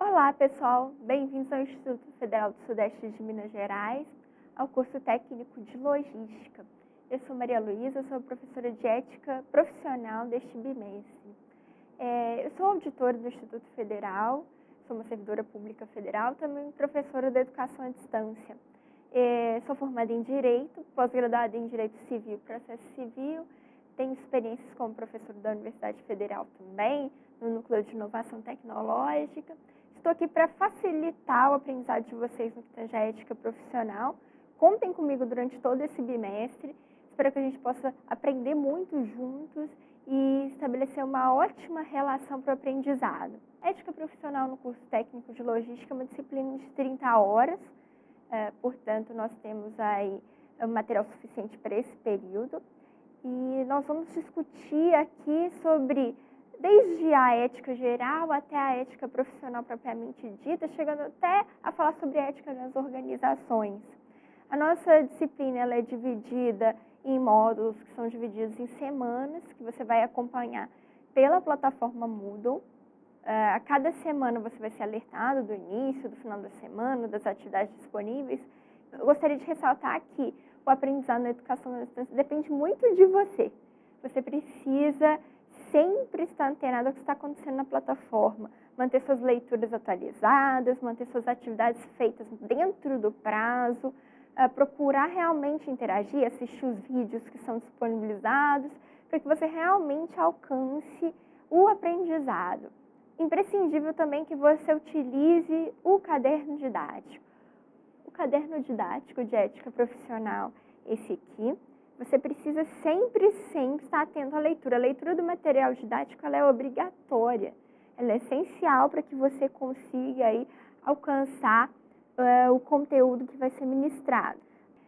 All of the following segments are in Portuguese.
Olá, pessoal! Bem-vindos ao Instituto Federal do Sudeste de Minas Gerais, ao curso técnico de Logística. Eu sou Maria Luísa, sou professora de Ética Profissional deste bimestre. Eu sou auditora do Instituto Federal, sou uma servidora pública federal, também professora da Educação à Distância. Sou formada em Direito, pós-graduada em Direito Civil e Processo Civil, tenho experiências como professora da Universidade Federal também, no Núcleo de Inovação Tecnológica. Estou aqui para facilitar o aprendizado de vocês no que tange a ética profissional. Contem comigo durante todo esse bimestre. Espero que a gente possa aprender muito juntos e estabelecer uma ótima relação para o aprendizado. Ética profissional no curso técnico de logística é uma disciplina de 30 horas, portanto, nós temos aí material suficiente para esse período. E nós vamos discutir aqui sobre, desde a ética geral até a ética profissional propriamente dita, chegando até a falar sobre ética nas organizações. A nossa disciplina ela é dividida em módulos que são divididos em semanas, que você vai acompanhar pela plataforma Moodle. A cada semana você vai ser alertado do início, do final da semana, das atividades disponíveis. Eu gostaria de ressaltar que o aprendizado na educação à distância depende muito de você. Você precisa sempre estar antenado ao que está acontecendo na plataforma, manter suas leituras atualizadas, manter suas atividades feitas dentro do prazo, procurar realmente interagir, assistir os vídeos que são disponibilizados, para que você realmente alcance o aprendizado. Imprescindível também que você utilize o caderno didático. O caderno didático de ética profissional, esse aqui, você precisa sempre estar atento à leitura. A leitura do material didático ela é obrigatória, ela é essencial para que você consiga aí alcançar o conteúdo que vai ser ministrado.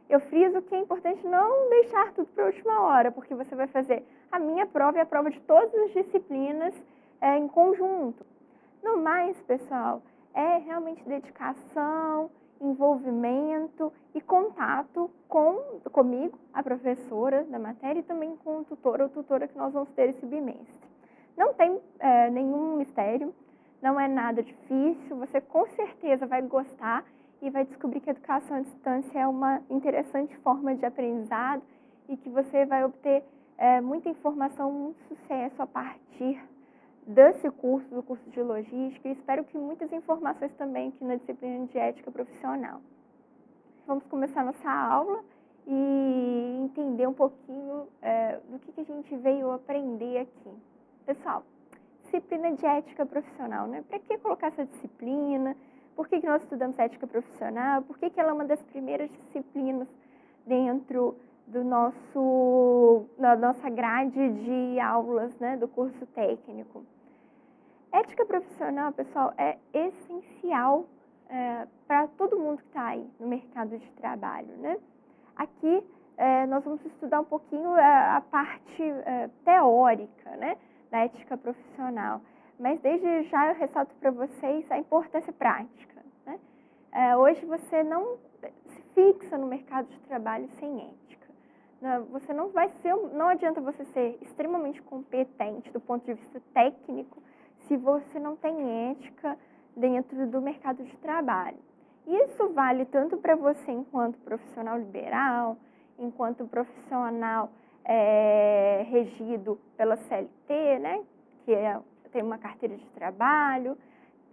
Eu friso que é importante não deixar tudo para a última hora, porque você vai fazer a minha prova e a prova de todas as disciplinas em conjunto. No mais, pessoal, é realmente dedicação, envolvimento e contato comigo, a professora da matéria, e também com o tutor ou tutora que nós vamos ter esse bimestre. Não tem nenhum mistério, não é nada difícil, você com certeza vai gostar e vai descobrir que a educação à distância é uma interessante forma de aprendizado e que você vai obter muita informação, muito sucesso a partir desse curso, do curso de logística, e espero que muitas informações também aqui na disciplina de ética profissional. Vamos começar nossa aula e entender um pouquinho do que a gente veio aprender aqui. Pessoal, disciplina de ética profissional, né? Para que colocar essa disciplina? Por que nós estudamos ética profissional? Por que ela é uma das primeiras disciplinas dentro da nossa grade de aulas, né, do curso técnico? Ética profissional, pessoal, é essencial para todo mundo que está aí no mercado de trabalho, né? Aqui nós vamos estudar um pouquinho a parte teórica, né, da ética profissional, mas desde já eu ressalto para vocês a importância prática, né? Hoje você não se fixa no mercado de trabalho sem ética. Você não adianta você ser extremamente competente do ponto de vista técnico se você não tem ética dentro do mercado de trabalho. Isso vale tanto para você enquanto profissional liberal, enquanto profissional regido pela CLT, né, que tem uma carteira de trabalho.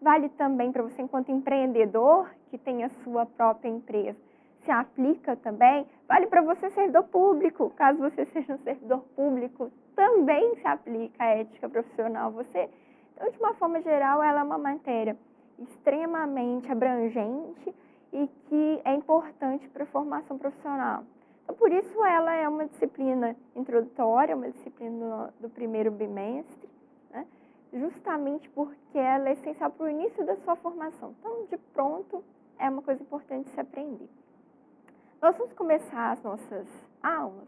Vale também para você enquanto empreendedor, que tem a sua própria empresa. Se aplica também, vale para você servidor público, caso você seja um servidor público, também se aplica a ética profissional. Então, de uma forma geral, ela é uma matéria extremamente abrangente e que é importante para a formação profissional. Então, por isso ela é uma disciplina introdutória, uma disciplina do primeiro bimestre, né? Justamente porque ela é essencial para o início da sua formação. Então, de pronto, é uma coisa importante de se aprender. Nós vamos começar as nossas aulas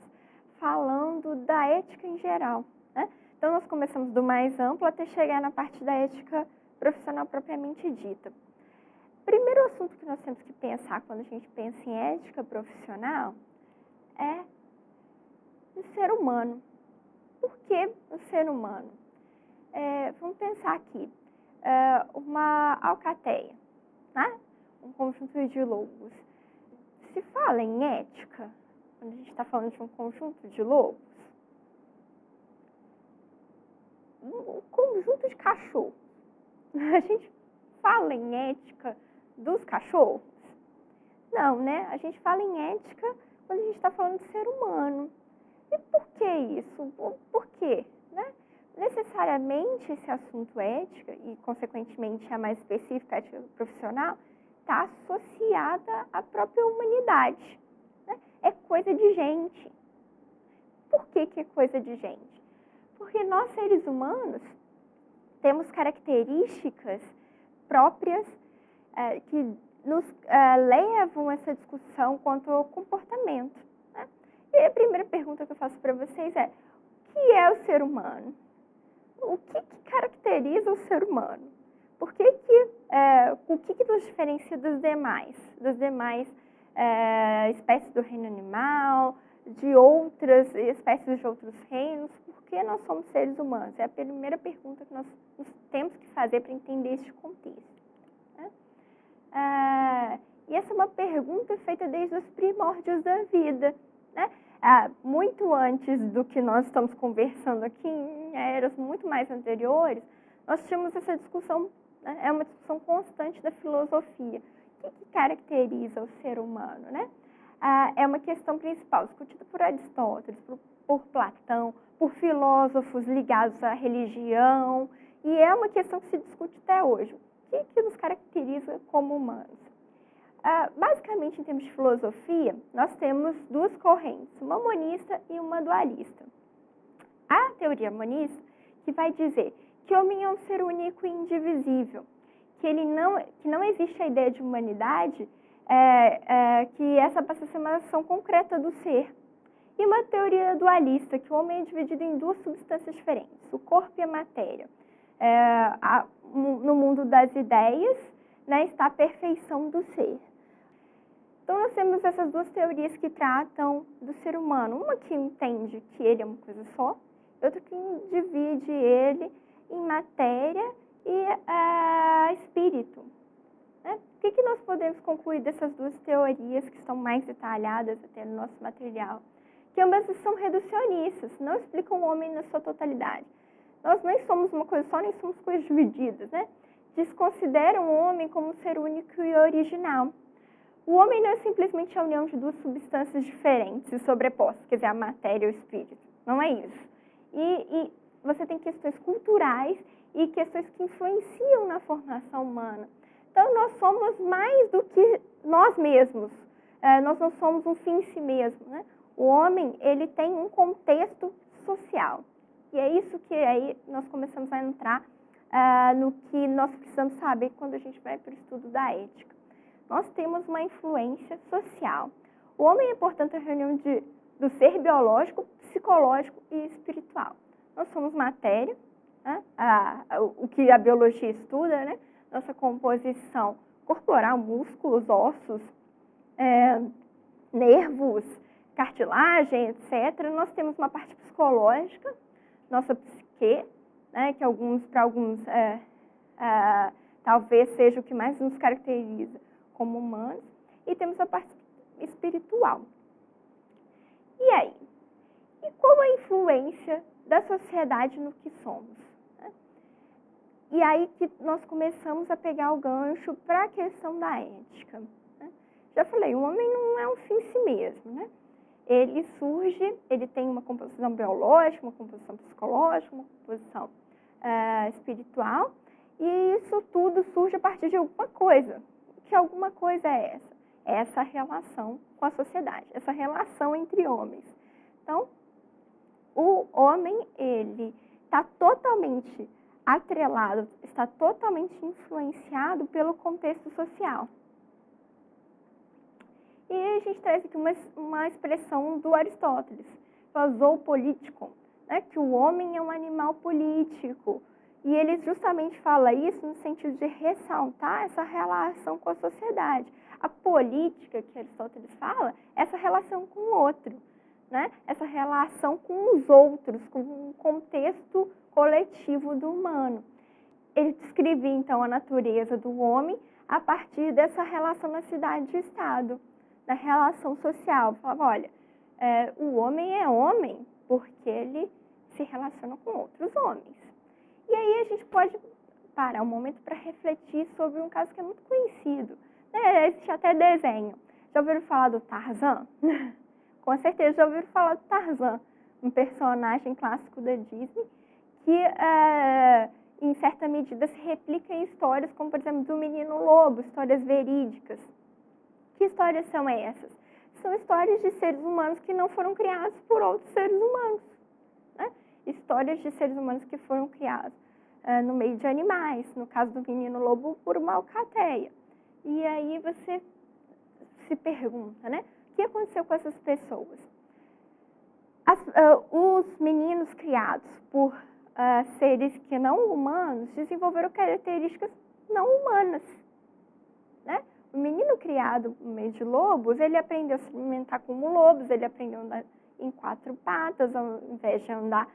falando da ética em geral, né? Então, nós começamos do mais amplo até chegar na parte da ética profissional propriamente dita. Primeiro assunto que nós temos que pensar quando a gente pensa em ética profissional é o ser humano. Por que o ser humano? Vamos pensar aqui. uma alcateia, né? Um conjunto de lobos. Se fala em ética, quando a gente está falando de um conjunto de lobos, um conjunto de cachorros. A gente fala em ética dos cachorros? Não, né? A gente fala em ética quando a gente está falando de ser humano. E por que isso? Por quê? Né? Necessariamente esse assunto ética, e consequentemente a mais específica, ética profissional, está associada à própria humanidade. Né? É coisa de gente. Por que é coisa de gente? Porque nós, seres humanos, temos características próprias que nos levam a essa discussão quanto ao comportamento. Né? E a primeira pergunta que eu faço para vocês é: o que é o ser humano? O que caracteriza o ser humano? O que nos diferencia das demais espécies do reino animal, de outras espécies de outros reinos? Por que nós somos seres humanos? É a primeira pergunta que nós temos que fazer para entender este contexto. Né? E essa é uma pergunta feita desde os primórdios da vida. Né? Muito antes do que nós estamos conversando aqui, em eras muito mais anteriores, nós tínhamos essa discussão, né? É uma discussão constante da filosofia. O que caracteriza o ser humano? Né? É uma questão principal, discutida por Aristóteles, por Platão, por filósofos ligados à religião, e é uma questão que se discute até hoje. O que nos caracteriza como humanos? Basicamente, em termos de filosofia, nós temos duas correntes, uma monista e uma dualista. A teoria monista, que vai dizer que o homem é um ser único e indivisível, que não existe a ideia de humanidade, que essa passa a ser uma ação concreta do ser. E uma teoria dualista, que o homem é dividido em duas substâncias diferentes, o corpo e a matéria. No mundo das ideias, né, está a perfeição do ser. Então, nós temos essas duas teorias que tratam do ser humano. Uma que entende que ele é uma coisa só, e outra que divide ele em matéria e espírito. Né? O que nós podemos concluir dessas duas teorias que estão mais detalhadas até no nosso material? Que ambas são reducionistas, não explicam o homem na sua totalidade. Nós nem somos uma coisa só, nem somos coisas divididas, né? Desconsideram o homem como um ser único e original. O homem não é simplesmente a união de duas substâncias diferentes e sobrepostas, quer dizer, a matéria e o espírito. Não é isso. E você tem questões culturais e questões que influenciam na formação humana. Então, nós somos mais do que nós mesmos. Nós não somos um fim em si mesmo, né? O homem, ele tem um contexto social. E é isso que aí nós começamos a entrar no que nós precisamos saber quando a gente vai para o estudo da ética. Nós temos uma influência social. O homem é, portanto, a reunião do ser biológico, psicológico e espiritual. Nós somos matéria, né? O que a biologia estuda, né? Nossa composição corporal, músculos, ossos, nervos, cartilagem, etc. Nós temos uma parte psicológica, nossa psique, né? Que para alguns talvez seja o que mais nos caracteriza como humanos, e temos a parte espiritual. E aí? E qual a influência da sociedade no que somos? Né? E aí que nós começamos a pegar o gancho para a questão da ética. Né? Já falei, o homem não é um fim em si mesmo, né? Ele surge, ele tem uma composição biológica, uma composição psicológica, uma composição espiritual, e isso tudo surge a partir de alguma coisa. Que alguma coisa é essa? É essa relação com a sociedade, essa relação entre homens. Então, o homem, ele está totalmente atrelado, está totalmente influenciado pelo contexto social. E a gente traz aqui uma expressão do Aristóteles, zoopolítico, né, que o homem é um animal político. E ele justamente fala isso no sentido de ressaltar essa relação com a sociedade. A política que Aristóteles fala é essa relação com o outro, né? Essa relação com os outros, com o contexto coletivo do humano. ele descrevia, então, a natureza do homem a partir dessa relação na cidade e estado, da relação social. Falava, olha, o homem é homem porque ele se relaciona com outros homens. E aí a gente pode parar um momento para refletir sobre um caso que é muito conhecido. Existe até desenho. Já ouviram falar do Tarzan? Com certeza já ouviram falar do Tarzan, um personagem clássico da Disney que, em certa medida, se replica em histórias como, por exemplo, do Menino Lobo, histórias verídicas. Que histórias são essas? São histórias de seres humanos que não foram criados por outros seres humanos. Né? Histórias de seres humanos que foram criados no meio de animais, no caso do Menino Lobo, por uma alcateia. E aí você se pergunta, né? O que aconteceu com essas pessoas? Os meninos criados por seres que não humanos desenvolveram características não humanas, né? O menino criado no meio de lobos, ele aprendeu a se alimentar como lobos, ele aprendeu a andar em 4 patas ao invés de andar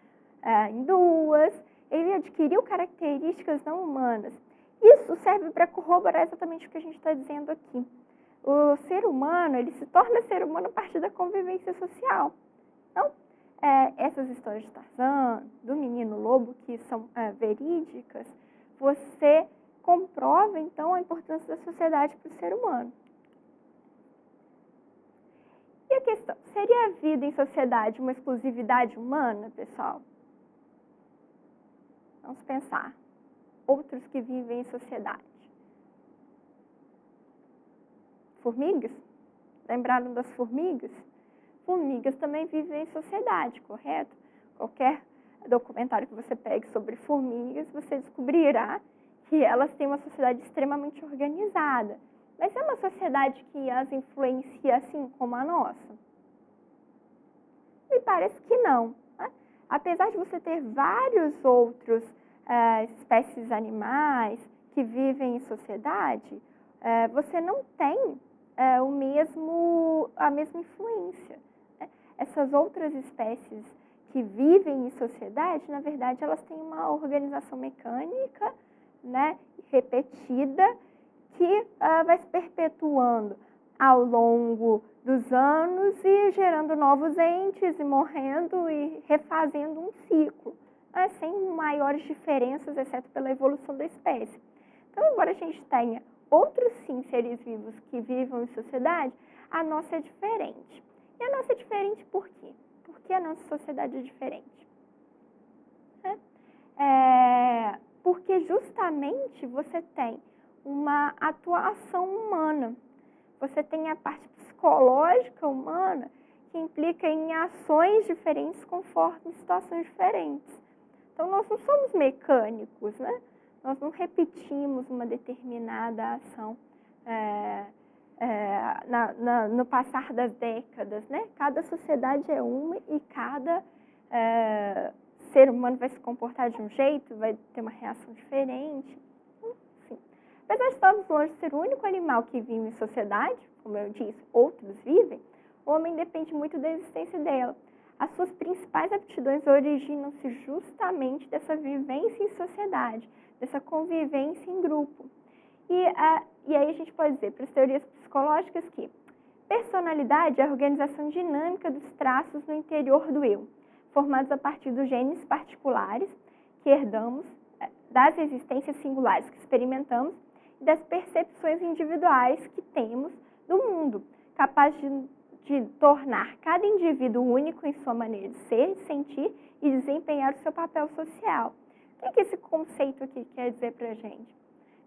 em 2. Ele adquiriu características não humanas. Isso serve para corroborar exatamente o que a gente está dizendo aqui. O ser humano, ele se torna ser humano a partir da convivência social. Então, essas histórias de Tarzan, do Menino Lobo, que são verídicas, você comprova, então, a importância da sociedade para o ser humano. E a questão, seria a vida em sociedade uma exclusividade humana, pessoal? Vamos pensar. Outros que vivem em sociedade. Formigas? Lembraram das formigas? Formigas também vivem em sociedade, correto? Qualquer documentário que você pegue sobre formigas, você descobrirá que elas têm uma sociedade extremamente organizada. Mas é uma sociedade que as influencia assim como a nossa? Me parece que não. Né? Apesar de você ter vários outros espécies animais que vivem em sociedade, você não tem a mesma influência. Né? Essas outras espécies que vivem em sociedade, na verdade, elas têm uma organização mecânica, né, repetida, que vai se perpetuando ao longo dos anos e gerando novos entes e morrendo e refazendo um ciclo, né, sem maiores diferenças, exceto pela evolução da espécie. Então, embora a gente tenha outros, sim, seres vivos que vivam em sociedade, a nossa é diferente. E a nossa é diferente por quê? Por que a nossa sociedade é diferente? Porque justamente você tem uma atuação humana. Você tem a parte psicológica humana que implica em ações diferentes conforme situações diferentes. Então, nós não somos mecânicos, né? Nós não repetimos uma determinada ação no passar das décadas, né? Cada sociedade é uma e cada ser humano vai se comportar de um jeito, vai ter uma reação diferente. Enfim. Apesar de estarmos longe de ser o único animal que vive em sociedade, como eu disse, outros vivem, o homem depende muito da existência dela. As suas principais aptidões originam-se justamente dessa vivência em sociedade, dessa convivência em grupo. E aí a gente pode dizer, para as teorias psicológicas, que personalidade é a organização dinâmica dos traços no interior do eu, formados a partir dos genes particulares que herdamos, das existências singulares que experimentamos e das percepções individuais que temos do mundo, capaz de tornar cada indivíduo único em sua maneira de ser, sentir e desempenhar o seu papel social. O que esse conceito aqui quer dizer para a gente?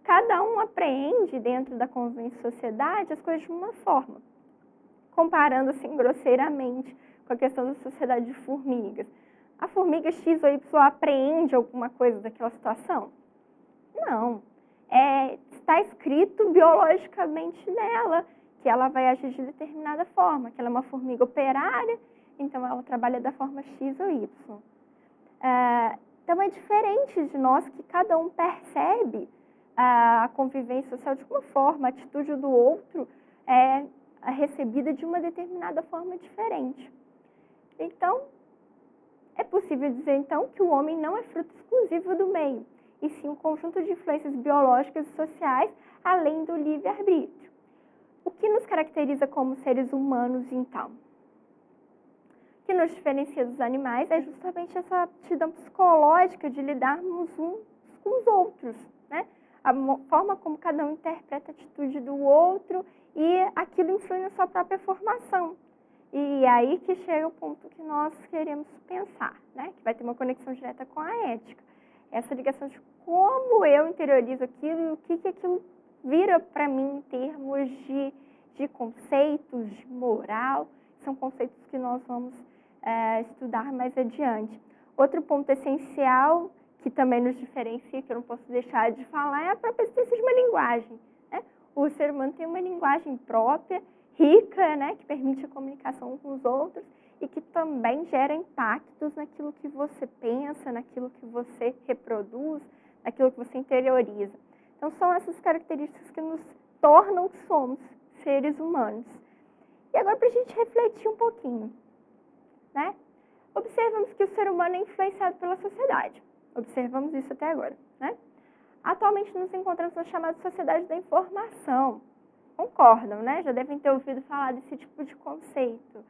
Cada um apreende dentro da convivência em sociedade as coisas de uma forma. Comparando assim grosseiramente com a questão da sociedade de formigas. A formiga X ou Y apreende alguma coisa daquela situação? Não. Está escrito biologicamente nela que ela vai agir de determinada forma, que ela é uma formiga operária, então ela trabalha da forma X ou Y. Então é diferente de nós, que cada um percebe a convivência social de uma forma, a atitude do outro é recebida de uma determinada forma diferente. Então, é possível dizer então que o homem não é fruto exclusivo do meio, e sim um conjunto de influências biológicas e sociais, além do livre-arbítrio. O que nos caracteriza como seres humanos, então? O que nos diferencia dos animais é justamente essa aptidão psicológica de lidarmos uns com os outros, né? A forma como cada um interpreta a atitude do outro e aquilo influi na sua própria formação. E aí que chega o ponto que nós queremos pensar, né? Que vai ter uma conexão direta com a ética. Essa ligação de como eu interiorizo aquilo e o que aquilo vira para mim em termos de conceitos, de moral. São conceitos que nós vamos estudar mais adiante. Outro ponto essencial que também nos diferencia, que eu não posso deixar de falar, é a própria existência de uma linguagem, né? O ser humano tem uma linguagem própria, rica, né, que permite a comunicação com os outros e que também gera impactos naquilo que você pensa, naquilo que você reproduz, naquilo que você interioriza. Então, são essas características que nos tornam o que somos, seres humanos. E agora, para a gente refletir um pouquinho, né? Observamos que o ser humano é influenciado pela sociedade. Observamos isso até agora, né? Atualmente nos encontramos na chamada sociedade da informação. Concordam, né? Já devem ter ouvido falar desse tipo de conceito.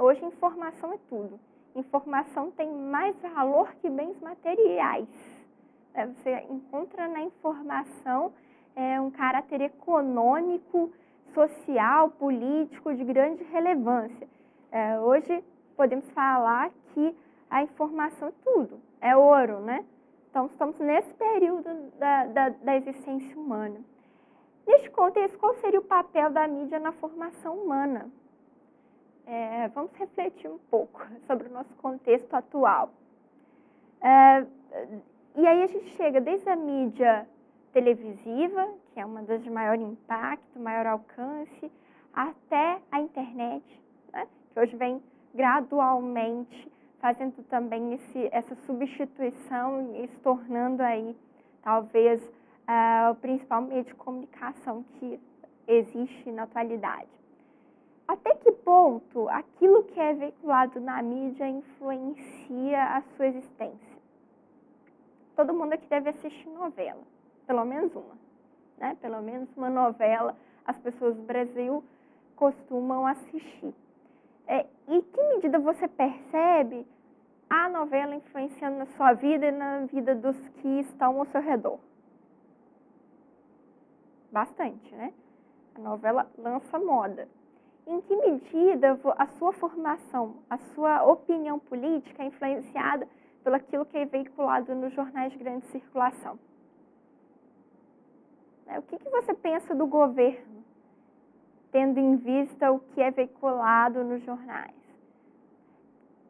Hoje, informação é tudo. Informação tem mais valor que bens materiais. Você encontra na informação um caráter econômico, social, político de grande relevância. Hoje, podemos falar que a informação é tudo, é ouro, né? Então, estamos nesse período da existência humana. Neste contexto, qual seria o papel da mídia na formação humana? Vamos refletir um pouco sobre o nosso contexto atual. E aí a gente chega desde a mídia televisiva, que é uma das de maior impacto, maior alcance, até a internet, né? Que hoje vem gradualmente fazendo também essa substituição e se tornando aí, talvez, o principal meio de comunicação que existe na atualidade. Até que ponto aquilo que é veiculado na mídia influencia a sua existência? Todo mundo aqui deve assistir novela, pelo menos uma, né? Pelo menos uma novela as pessoas do Brasil costumam assistir. Em que medida você percebe a novela influenciando na sua vida e na vida dos que estão ao seu redor? Bastante, né? A novela lança moda. Em que medida a sua formação, a sua opinião política é influenciada pelo aquilo que é veiculado nos jornais de grande circulação? O que você pensa do governo, tendo em vista o que é veiculado nos jornais?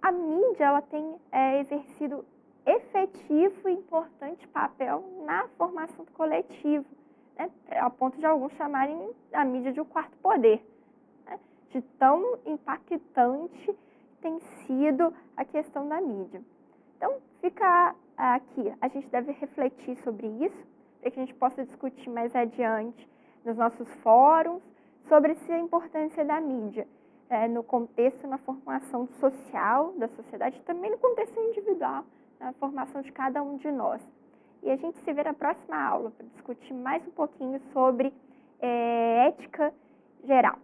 A mídia ela tem exercido efetivo e importante papel na formação do coletivo, né? Ao ponto de alguns chamarem a mídia de o quarto poder, né? De tão impactante tem sido a questão da mídia. Então, fica aqui, a gente deve refletir sobre isso, para que a gente possa discutir mais adiante nos nossos fóruns sobre a importância da mídia, no contexto, na formação social da sociedade, e também no contexto individual, na formação de cada um de nós. E a gente se vê na próxima aula para discutir mais um pouquinho sobre ética geral.